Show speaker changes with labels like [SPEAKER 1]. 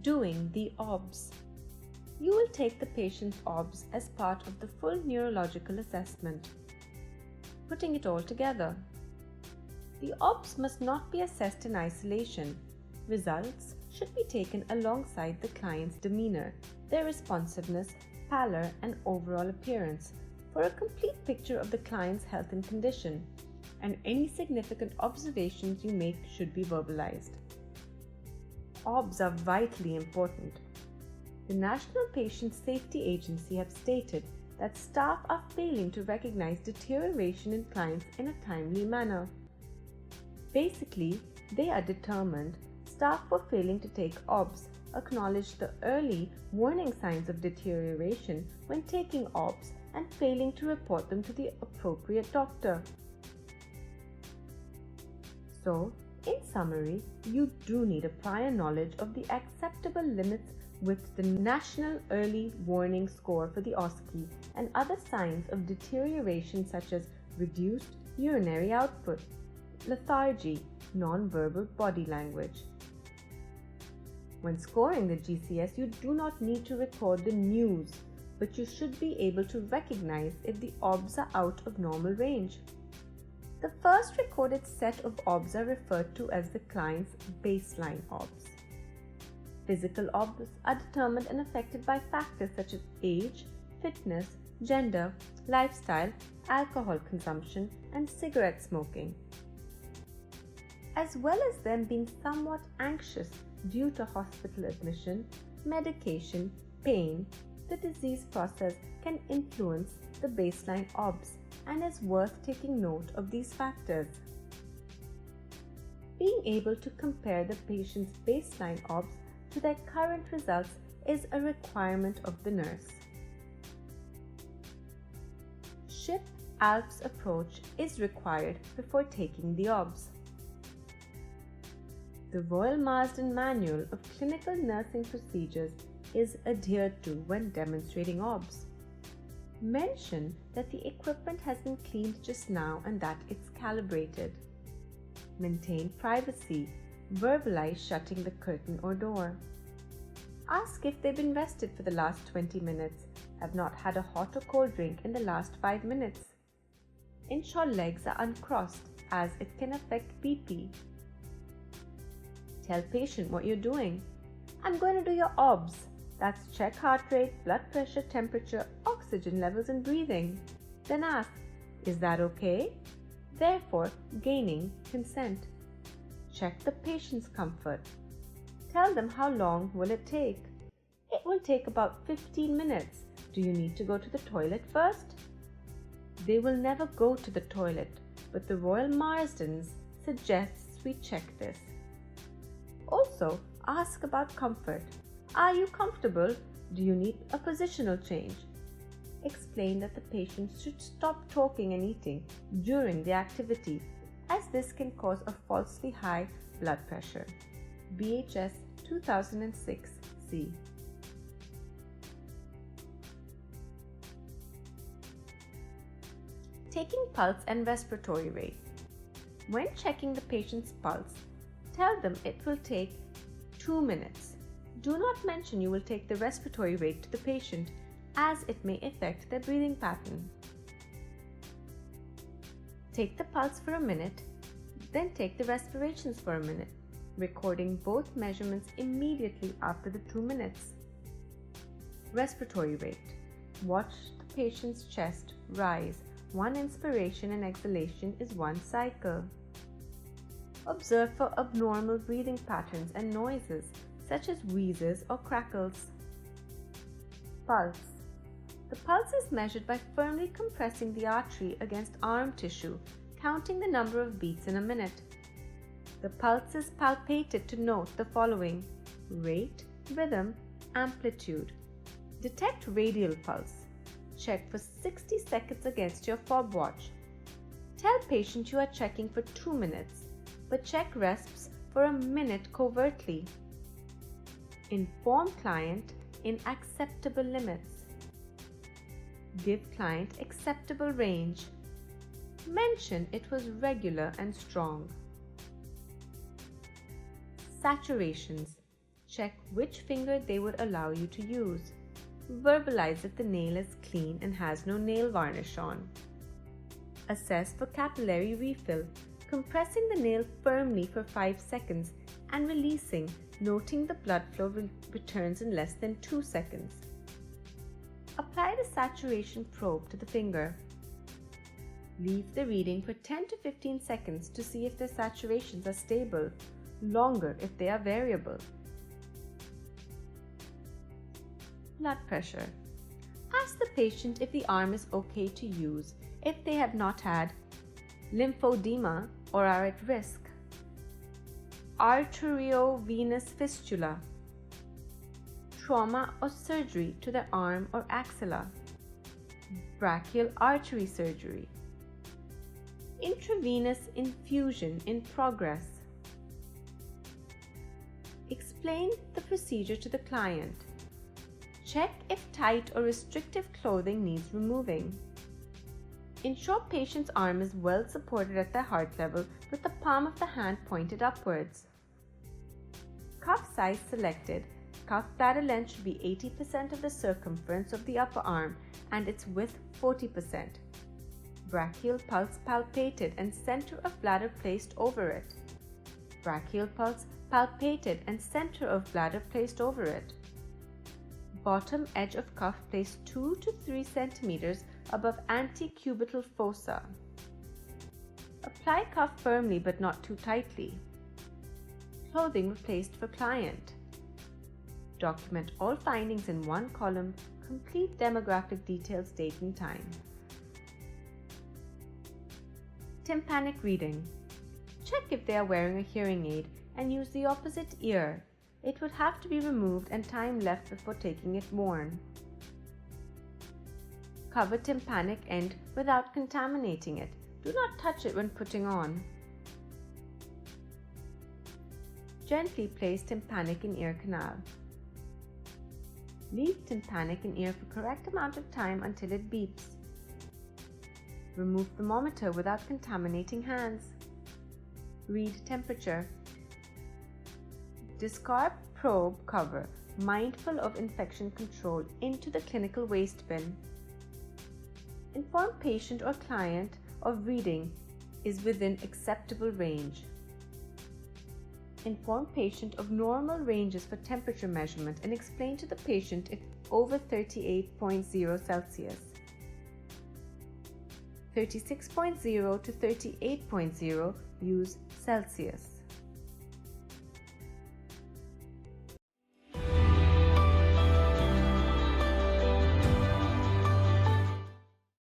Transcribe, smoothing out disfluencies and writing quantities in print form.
[SPEAKER 1] Doing the OBS. You will take the patient's OBS as part of the full neurological assessment. Putting it all together. The OBS must not be assessed in isolation. Results should be taken alongside the client's demeanor, their responsiveness, pallor, and overall appearance for a complete picture of the client's health and condition, and any significant observations you make should be verbalized. OBS are vitally important. The National Patient Safety Agency have stated that staff are failing to recognize deterioration in clients in a timely manner. Basically, they are determined staff were failing to take OBS, acknowledge the early warning signs of deterioration when taking OBS, and failing to report them to the appropriate doctor. So, in summary, you do need a prior knowledge of the acceptable limits with the National Early Warning Score for the OSCE and other signs of deterioration such as reduced urinary output, lethargy, non-verbal body language. When scoring the GCS, you do not need to record the news, but you should be able to recognize if the OBS are out of normal range. The first recorded set of OBS are referred to as the client's baseline OBS. Physical OBS are determined and affected by factors such as age, fitness, gender, lifestyle, alcohol consumption, and cigarette smoking. As well as them being somewhat anxious due to hospital admission, medication, pain, the disease process can influence the baseline OBS and is worth taking note of these factors. Being able to compare the patient's baseline OBS to their current results is a requirement of the nurse. SHIP ALPS approach is required before taking the OBS. The Royal Marsden Manual of Clinical Nursing Procedures is adhered to when demonstrating OBS. Mention that the equipment has been cleaned just now and that it's calibrated. Maintain privacy. Verbalize shutting the curtain or door. Ask if they've been rested for the last 20 minutes, have not had a hot or cold drink in the last 5 minutes. Ensure legs are uncrossed as it can affect BP. Tell patient what you're doing. I'm going to do your OBS. That's check heart rate, blood pressure, temperature, oxygen levels and breathing. Then ask, is that okay? Therefore, gaining consent. Check the patient's comfort. Tell them how long will it take. It will take about 15 minutes. Do you need to go to the toilet first? They will never go to the toilet, but the Royal Marsdens suggests we check this. Also, ask about comfort. Are you comfortable? Do you need a positional change? Explain that the patient should stop talking and eating during the activity, as this can cause a falsely high blood pressure. BHS 2006-C. Taking pulse and respiratory rate. When checking the patient's pulse, tell them it will take 2 minutes. Do not mention you will take the respiratory rate to the patient, as it may affect their breathing pattern. Take the pulse for a minute, then take the respirations for a minute, recording both measurements immediately after the 2 minutes. Respiratory rate. Watch the patient's chest rise. 1 inspiration and exhalation is 1 cycle. Observe for abnormal breathing patterns and noises, such as wheezes or crackles. Pulse. The pulse is measured by firmly compressing the artery against arm tissue, counting the number of beats in a minute. The pulse is palpated to note the following: rate, rhythm, amplitude. Detect radial pulse. Check for 60 seconds against your fob watch. Tell patient you are checking for 2 minutes, but check resps for a minute covertly. Inform client in acceptable limits. Give client acceptable range. Mention it was regular and strong. Saturations. Check which finger they would allow you to use. Verbalize if the nail is clean and has no nail varnish on. Assess for capillary refill, compressing the nail firmly for 5 seconds and releasing, noting the blood flow returns in less than 2 seconds. Apply the saturation probe to the finger. Leave the reading for 10 to 15 seconds to see if their saturations are stable, longer if they are variable. Blood pressure. Ask the patient if the arm is okay to use if they have not had lymphedema or are at risk. Arteriovenous fistula. Trauma or surgery to the arm or axilla. Brachial artery surgery. Intravenous infusion in progress. Explain the procedure to the client. Check if tight or restrictive clothing needs removing. Ensure patient's arm is well supported at the heart level with the palm of the hand pointed upwards. Cuff size selected. Cuff bladder length should be 80% of the circumference of the upper arm and its width 40%. Brachial pulse palpated and center of bladder placed over it. Brachial pulse palpated and center of bladder placed over it. Bottom edge of cuff placed 2 to 3 centimeters above antecubital fossa. Apply cuff firmly but not too tightly. Clothing replaced for client. Document all findings in one column, complete demographic details, date and time. Tympanic reading. Check if they are wearing a hearing aid and use the opposite ear. It would have to be removed and time left before taking it worn. Cover tympanic end without contaminating it. Do not touch it when putting on. Gently place tympanic in ear canal. Leave tympanic in ear for correct amount of time until it beeps. Remove thermometer without contaminating hands. Read temperature. Discard probe cover, mindful of infection control, into the clinical waste bin. Inform patient or client of reading is within acceptable range. Inform patient of normal ranges for temperature measurement and explain to the patient if over 38.0 Celsius. 36.0 to 38.0 use Celsius.